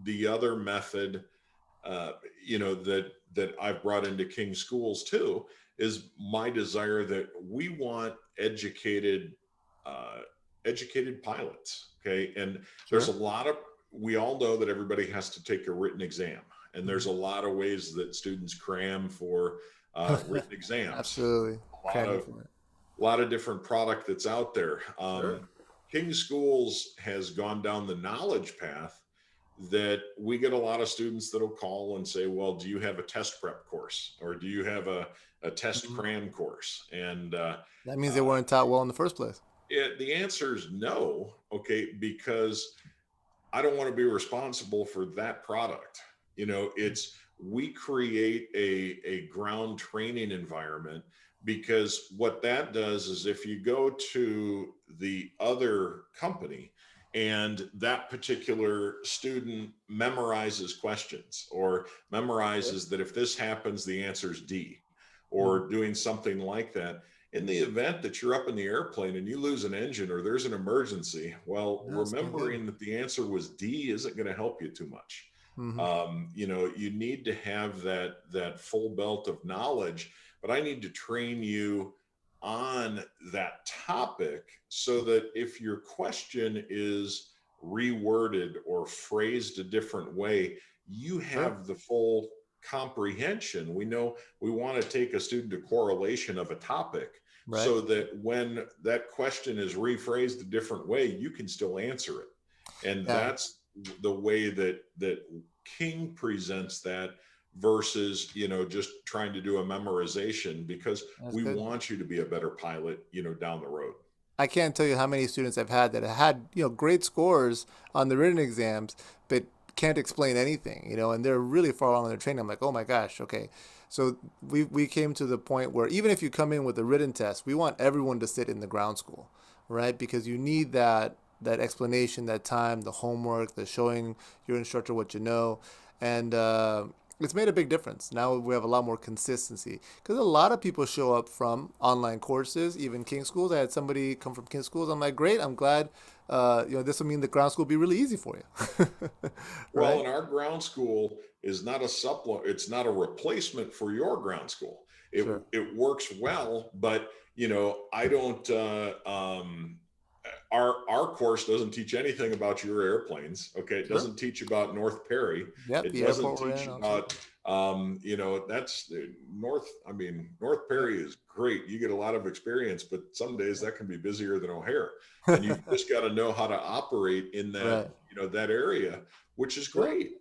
the other method, that I've brought into King schools too, is my desire that we want educated pilots. Okay. And there's Sure. a lot of, we all know that everybody has to take a written exam. And there's a lot of ways that students cram for written exams. Absolutely. A lot Cramming of for it. different product that's out there. Sure. King Schools has gone down the knowledge path that we get a lot of students that'll call and say, well, do you have a test prep course, or do you have a test Mhm. cram course? And That means they weren't taught well in the first place. the answer is no. Okay, because I don't want to be responsible for that product. It's, we create a ground training environment, because what that does is, if you go to the other company and that particular student memorizes questions, or memorizes that if this happens, the answer is D, Mhm. or doing something like that, in the event that you're up in the airplane and you lose an engine or there's an emergency, well, That's no good. remembering that the answer was D isn't going to help you too much. Hmm. You need to have that full belt of knowledge, but I need to train you on that topic, so that if your question is reworded or phrased a different way, you Sure. have the full comprehension. We know we want to take a student to correlation of a topic, Right. so that when that question is rephrased a different way, you can still answer it. And Yeah. that's the way that King presents that, versus just trying to do a memorization, because That's we good. want you to be a better pilot down the road. I can't tell you how many students I've had that had, great scores on the written exams, but can't explain anything, and they're really far along in their training. I'm like, oh my gosh, okay. So we came to the point where even if you come in with a written test, we want everyone to sit in the ground school, right? Because you need that explanation, that time, the homework, the showing your instructor what you know, and it's made a big difference. Now we have a lot more consistency because a lot of people show up from online courses, even King schools. I had somebody come from King schools. I'm like, great. I'm glad. This will mean the ground school will be really easy for you, Well, right? and our ground school is not a supplement, it's not a replacement for your ground school. it Sure. it works well, but I don't our course doesn't teach anything about your airplanes. Okay, it Sure. doesn't teach about North Perry. Yep. It The doesn't airport we're teach in also. about that's North. I mean, North Yep. Perry is great. You get a lot of experience, but some days that can be busier than O'Hare, and you've just got to know how to operate in that Right. that area, which is Sure. great.